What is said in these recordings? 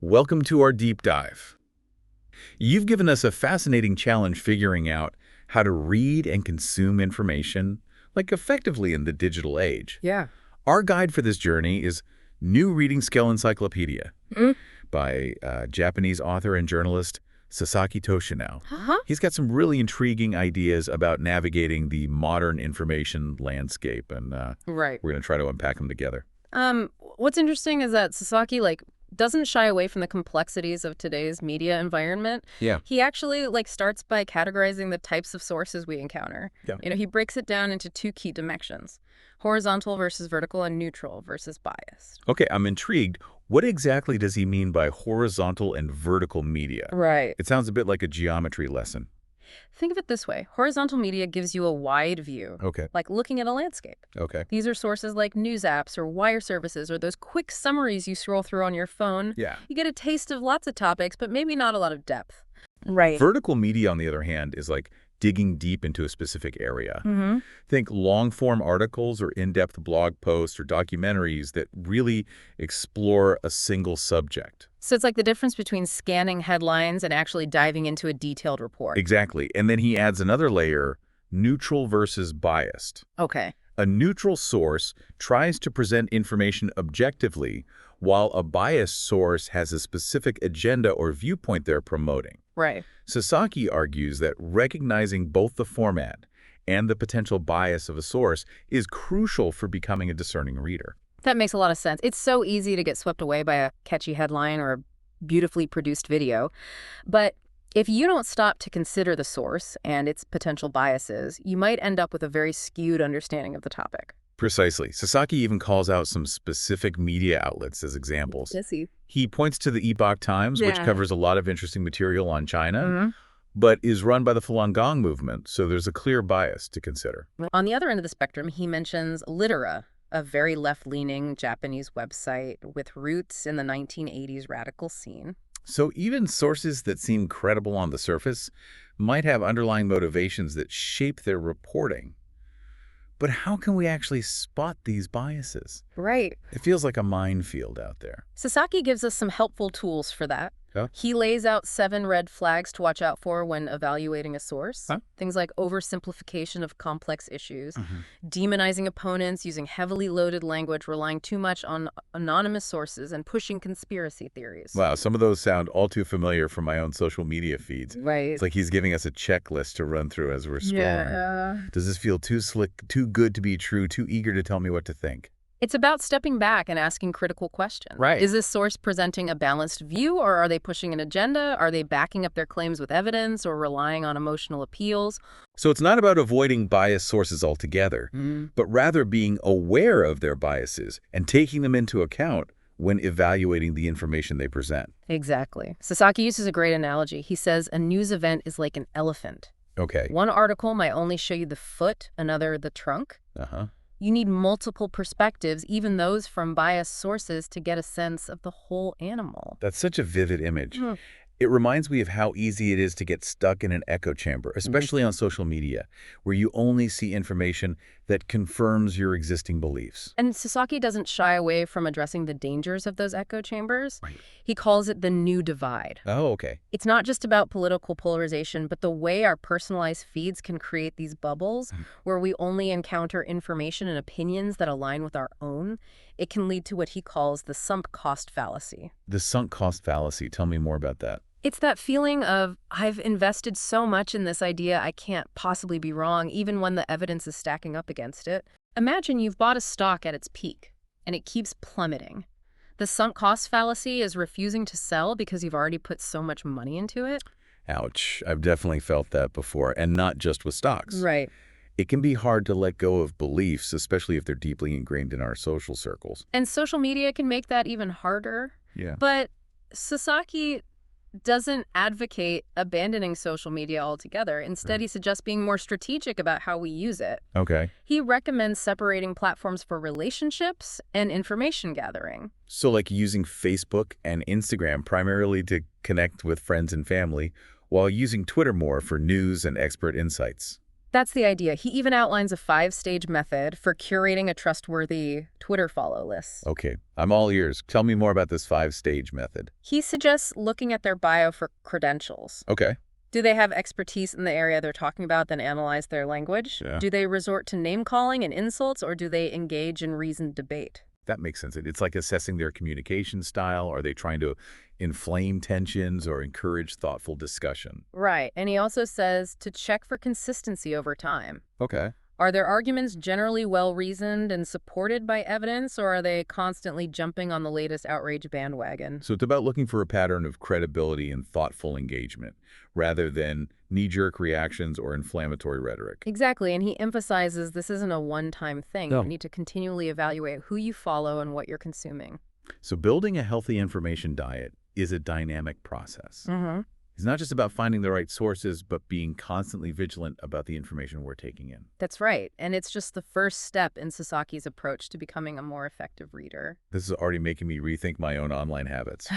Welcome to our deep dive. You've given us a fascinating challenge figuring out how to read and consume information, like effectively in the digital age. Yeah. Our guide for this journey is New Reading Skill Encyclopedia by Japanese author and journalist佐佐木俊尚. He's got some really intriguing ideas about navigating the modern information landscape, and Right. we're going to try to unpack them together. What's interesting is that Sasaki, doesn't shy away from the complexities of today's media environment. Yeah. He actually, starts by categorizing the types of sources we encounter. Yeah. He breaks it down into two key dimensions: horizontal versus vertical, and neutral versus biased. Okay, I'm intrigued. What exactly does he mean by horizontal and vertical media? Right. It sounds a bit like a geometry lesson. Think of it this way. Horizontal media gives you a wide view, Okay. like looking at a landscape. Okay. These are sources like news apps or wire services or those quick summaries you scroll through on your phone. Yeah. You get a taste of lots of topics, but maybe not a lot of depth. Right. Vertical media, on the other hand, is like digging deep into a specific area. Mm-hmm. Think long-form articles or in-depth blog posts or documentaries that really explore a single subject. So it's like the difference between scanning headlines and actually diving into a detailed report. Exactly. And then he adds another layer, neutral versus biased. Okay. A neutral source tries to present information objectively, while a biased source has a specific agenda or viewpoint they're promoting. Right. Sasaki argues that recognizing both the format and the potential bias of a source is crucial for becoming a discerning reader. That makes a lot of sense. It's so easy to get swept away by a catchy headline or a beautifully produced video. But if you don't stop to consider the source and its potential biases, you might end up with a very skewed understanding of the topic. Precisely. Sasaki even calls out some specific media outlets as examples. He points to the Epoch Times, which covers a lot of interesting material on China, but is run by the Falun Gong movement, so there's a clear bias to consider. On the other end of the spectrum, he mentions Litera, a very left-leaning Japanese website with roots in the 1980s radical scene. So even sources that seem credible on the surface might have underlying motivations that shape their reporting. But how can we actually spot these biases? Right. It feels like a minefield out there. Sasaki gives us some helpful tools for that. He lays out 7 red flags to watch out for when evaluating a source. Things like oversimplification of complex issues, demonizing opponents, using heavily loaded language, relying too much on anonymous sources, and pushing conspiracy theories. Wow, some of those sound all too familiar from my own social media feeds. Right. It's like he's giving us a checklist to run through as we're scrolling. Yeah. Does this feel too slick, too good to be true, too eager to tell me what to think? It's about stepping back and asking critical questions. Right. Is this source presenting a balanced view, or are they pushing an agenda? Are they backing up their claims with evidence or relying on emotional appeals? So it's not about avoiding biased sources altogether, but rather being aware of their biases and taking them into account when evaluating the information they present. Exactly. Sasaki uses a great analogy. He says a news event is like an elephant. Okay. One article might only show you the foot, another the trunk. You need multiple perspectives, even those from biased sources, to get a sense of the whole animal. That's such a vivid image. It reminds me of how easy it is to get stuck in an echo chamber, especially on social media, where you only see information that confirms your existing beliefs. And Sasaki doesn't shy away from addressing the dangers of those echo chambers. Right. He calls it the new divide. Oh, okay. It's not just about political polarization, but the way our personalized feeds can create these bubbles where we only encounter information and opinions that align with our own. It can lead to what he calls the sunk cost fallacy. The sunk cost fallacy. Tell me more about that. It's that feeling of, I've invested so much in this idea, I can't possibly be wrong, even when the evidence is stacking up against it. Imagine you've bought a stock at its peak, and it keeps plummeting. The sunk cost fallacy is refusing to sell because you've already put so much money into it. Ouch. I've definitely felt that before, and not just with stocks. Right. It can be hard to let go of beliefs, especially if they're deeply ingrained in our social circles. And social media can make that even harder. Yeah. But Sasaki doesn't advocate abandoning social media altogether. Instead, he suggests being more strategic about how we use it. Okay. He recommends separating platforms for relationships and information gathering. So like using Facebook and Instagram primarily to connect with friends and family, while using Twitter more for news and expert insights. That's the idea. He even outlines a 5-stage method for curating a trustworthy Twitter follow list. Okay, I'm all ears. Tell me more about this 5-stage method. He suggests looking at their bio for credentials. Okay. Do they have expertise in the area they're talking about, then analyze their language? Yeah. Do they resort to name-calling and insults, or do they engage in reasoned debate? That makes sense. It's like assessing their communication style. Are they trying to inflame tensions or encourage thoughtful discussion? Right. And he also says to check for consistency over time. Okay. Are their arguments generally well-reasoned and supported by evidence, or are they constantly jumping on the latest outrage bandwagon? So it's about looking for a pattern of credibility and thoughtful engagement, rather than knee-jerk reactions or inflammatory rhetoric. Exactly, and he emphasizes this isn't a one-time thing. No. You need to continually evaluate who you follow and what you're consuming. So building a healthy information diet is a dynamic process. Mm-hmm. It's not just about finding the right sources, but being constantly vigilant about the information we're taking in. That's right, and it's just the first step in Sasaki's approach to becoming a more effective reader. This is already making me rethink my own online habits.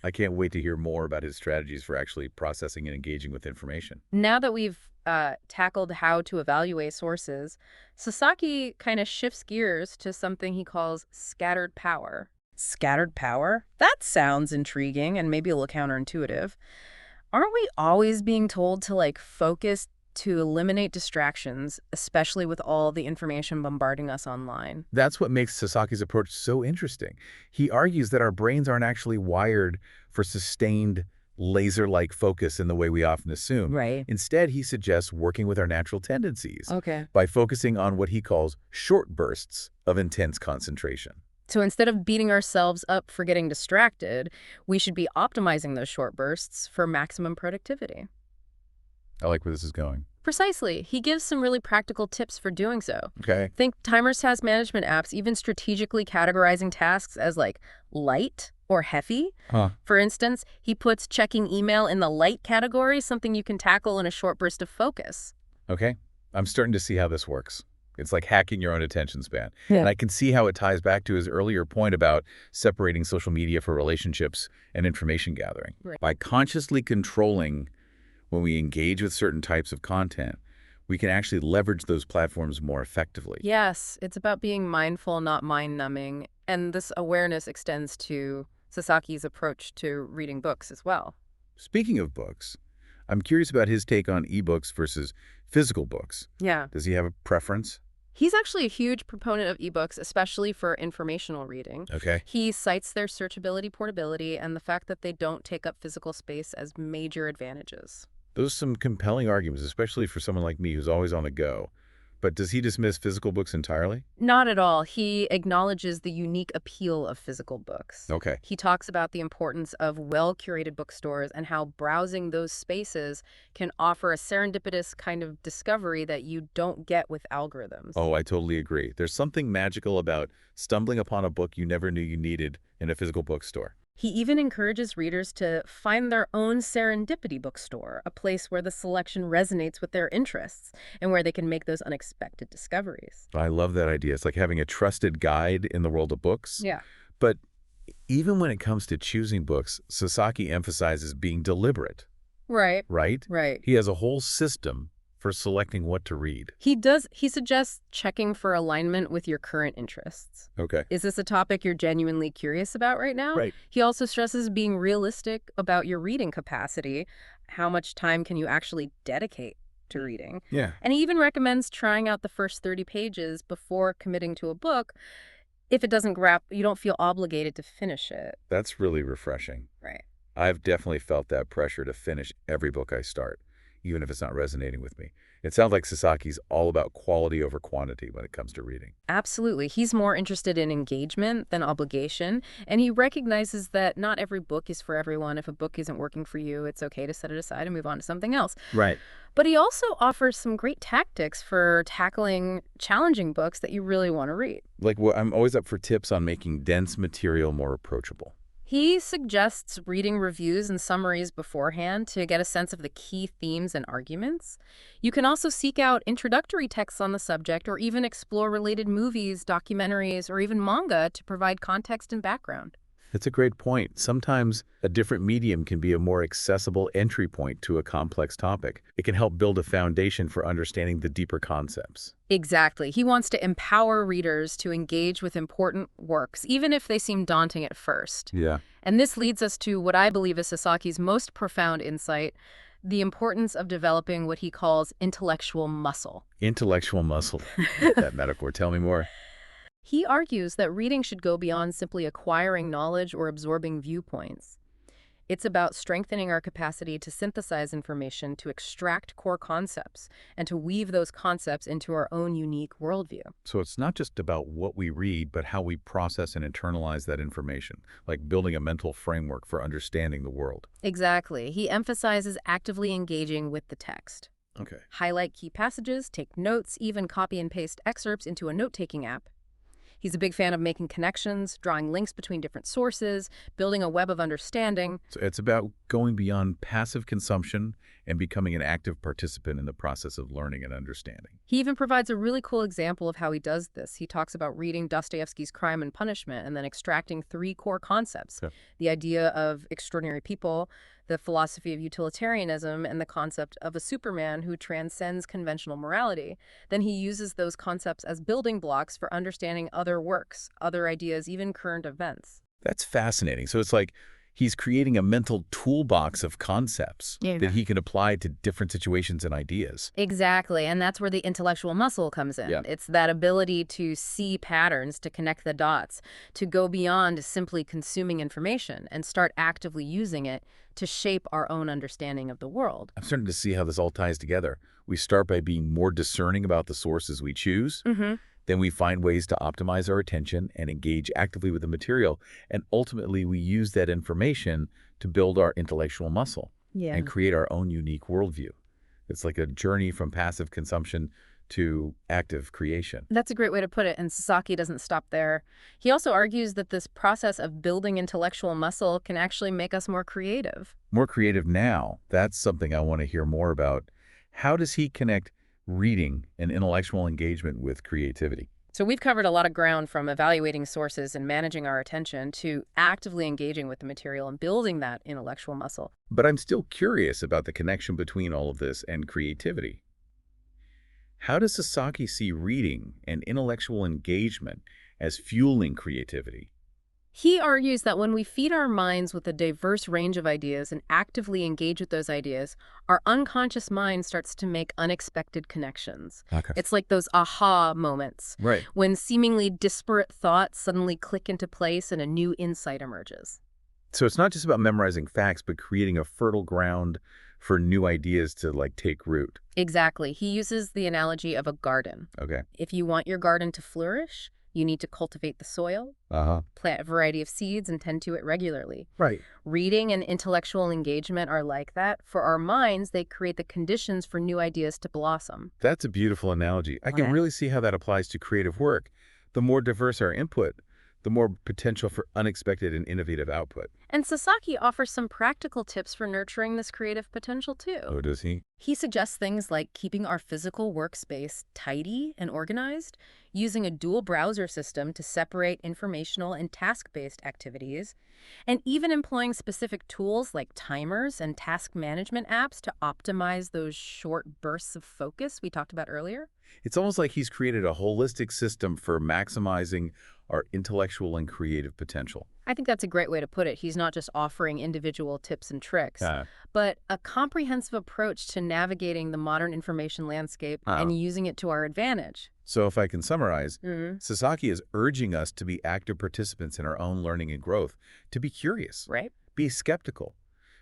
I can't wait to hear more about his strategies for actually processing and engaging with information. Now that we've tackled how to evaluate sources, Sasaki kind of shifts gears to something he calls scattered power. Scattered power? That sounds intriguing and maybe a little counterintuitive. Aren't we always being told to, focus to eliminate distractions, especially with all the information bombarding us online? That's what makes Sasaki's approach so interesting. He argues that our brains aren't actually wired for sustained, laser-like focus in the way we often assume. Right. Instead, he suggests working with our natural tendencies Okay. by focusing on what he calls short bursts of intense concentration. So instead of beating ourselves up for getting distracted, we should be optimizing those short bursts for maximum productivity. I like where this is going. Precisely. He gives some really practical tips for doing so. Okay. Think timers, task management apps, even strategically categorizing tasks as light or heavy. Huh. For instance, he puts checking email in the light category, something you can tackle in a short burst of focus. Okay. I'm starting to see how this works. It's like hacking your own attention span. Yeah. And I can see how it ties back to his earlier point about separating social media for relationships and information gathering. Right. By consciously controlling when we engage with certain types of content, we can actually leverage those platforms more effectively. Yes, it's about being mindful, not mind-numbing. And this awareness extends to Sasaki's approach to reading books as well. Speaking of books, I'm curious about his take on ebooks versus physical books. Yeah. Does he have a preference? He's actually a huge proponent of ebooks, especially for informational reading. Okay. He cites their searchability, portability, and the fact that they don't take up physical space as major advantages. Those are some compelling arguments, especially for someone like me who's always on the go. But does he dismiss physical books entirely? Not at all. He acknowledges the unique appeal of physical books. Okay. He talks about the importance of well-curated bookstores and how browsing those spaces can offer a serendipitous kind of discovery that you don't get with algorithms. Oh, I totally agree. There's something magical about stumbling upon a book you never knew you needed in a physical bookstore. He even encourages readers to find their own serendipity bookstore, a place where the selection resonates with their interests and where they can make those unexpected discoveries. I love that idea. It's like having a trusted guide in the world of books. Yeah. But even when it comes to choosing books, Sasaki emphasizes being deliberate, Right. right? Right. He has a whole system for selecting what to read. He suggests checking for alignment with your current interests. Okay. Is this a topic you're genuinely curious about right now? Right. He also stresses being realistic about your reading capacity. How much time can you actually dedicate to reading? Yeah. And he even recommends trying out the first 30 pages before committing to a book. If it doesn't grab, you don't feel obligated to finish it. That's really refreshing. Right. I've definitely felt that pressure to finish every book I start, even if it's not resonating with me. It sounds like Sasaki's all about quality over quantity when it comes to reading. Absolutely. He's more interested in engagement than obligation, and he recognizes that not every book is for everyone. If a book isn't working for you, it's okay to set it aside and move on to something else. Right. But he also offers some great tactics for tackling challenging books that you really want to read. Like, I'm always up for tips on making dense material more approachable. He suggests reading reviews and summaries beforehand to get a sense of the key themes and arguments. You can also seek out introductory texts on the subject or even explore related movies, documentaries, or even manga to provide context and background. That's a great point. Sometimes a different medium can be a more accessible entry point to a complex topic. It can help build a foundation for understanding the deeper concepts. Exactly. He wants to empower readers to engage with important works, even if they seem daunting at first. Yeah. And this leads us to what I believe is Sasaki's most profound insight, the importance of developing what he calls intellectual muscle. Intellectual muscle. That metaphor. Tell me more. He argues that reading should go beyond simply acquiring knowledge or absorbing viewpoints. It's about strengthening our capacity to synthesize information, to extract core concepts, and to weave those concepts into our own unique worldview. So it's not just about what we read, but how we process and internalize that information, like building a mental framework for understanding the world. Exactly. He emphasizes actively engaging with the text. Okay. Highlight key passages, take notes, even copy and paste excerpts into a note-taking app. He's a big fan of making connections, drawing links between different sources, building a web of understanding. So it's about going beyond passive consumption and becoming an active participant in the process of learning and understanding. He even provides a really cool example of how he does this. He talks about reading Dostoevsky's Crime and Punishment and then extracting 3 core concepts. Okay. The idea of extraordinary people, the philosophy of utilitarianism, and the concept of a Superman who transcends conventional morality. Then he uses those concepts as building blocks for understanding other works, other ideas, even current events. That's fascinating. So it's like he's creating a mental toolbox of concepts that he can apply to different situations and ideas. Exactly, and that's where the intellectual muscle comes in. Yeah. It's that ability to see patterns, to connect the dots, to go beyond simply consuming information and start actively using it to shape our own understanding of the world. I'm starting to see how this all ties together. We start by being more discerning about the sources we choose. Then we find ways to optimize our attention and engage actively with the material. And ultimately, we use that information to build our intellectual muscle and create our own unique worldview. It's like a journey from passive consumption to active creation. That's a great way to put it, and Sasaki doesn't stop there. He also argues that this process of building intellectual muscle can actually make us more creative. More creative now. That's something I want to hear more about. How does he connect reading and intellectual engagement with creativity? So we've covered a lot of ground, from evaluating sources and managing our attention to actively engaging with the material and building that intellectual muscle. But I'm still curious about the connection between all of this and creativity. How does Sasaki see reading and intellectual engagement as fueling creativity? He argues that when we feed our minds with a diverse range of ideas and actively engage with those ideas, our unconscious mind starts to make unexpected connections. Okay. It's like those aha moments, Right. when seemingly disparate thoughts suddenly click into place and a new insight emerges. So it's not just about memorizing facts, but creating a fertile ground for new ideas to take root. Exactly. He uses the analogy of a garden. Okay. If you want your garden to flourish, you need to cultivate the soil, plant a variety of seeds, and tend to it regularly. Right. Reading and intellectual engagement are like that. For our minds, they create the conditions for new ideas to blossom. That's a beautiful analogy. I can really see how that applies to creative work. The more diverse our input, the more potential for unexpected and innovative output. And Sasaki offers some practical tips for nurturing this creative potential, too. Oh, does he? He suggests things like keeping our physical workspace tidy and organized, using a dual browser system to separate informational and task-based activities, and even employing specific tools like timers and task management apps to optimize those short bursts of focus we talked about earlier. It's almost like he's created a holistic system for maximizing our intellectual and creative potential. I think that's a great way to put it. He's not just offering individual tips and tricks, but a comprehensive approach to navigating the modern information landscape and using it to our advantage. So if I can summarize, Sasaki is urging us to be active participants in our own learning and growth, to be curious, Right. be skeptical,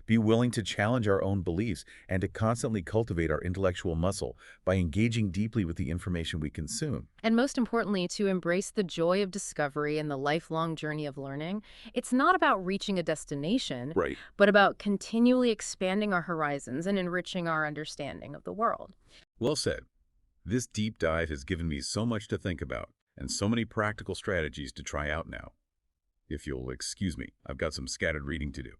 be willing to challenge our own beliefs, and to constantly cultivate our intellectual muscle by engaging deeply with the information we consume. And most importantly, to embrace the joy of discovery and the lifelong journey of learning. It's not about reaching a destination, Right. but about continually expanding our horizons and enriching our understanding of the world. Well said. This deep dive has given me so much to think about and so many practical strategies to try out now. If you'll excuse me, I've got some scattered reading to do.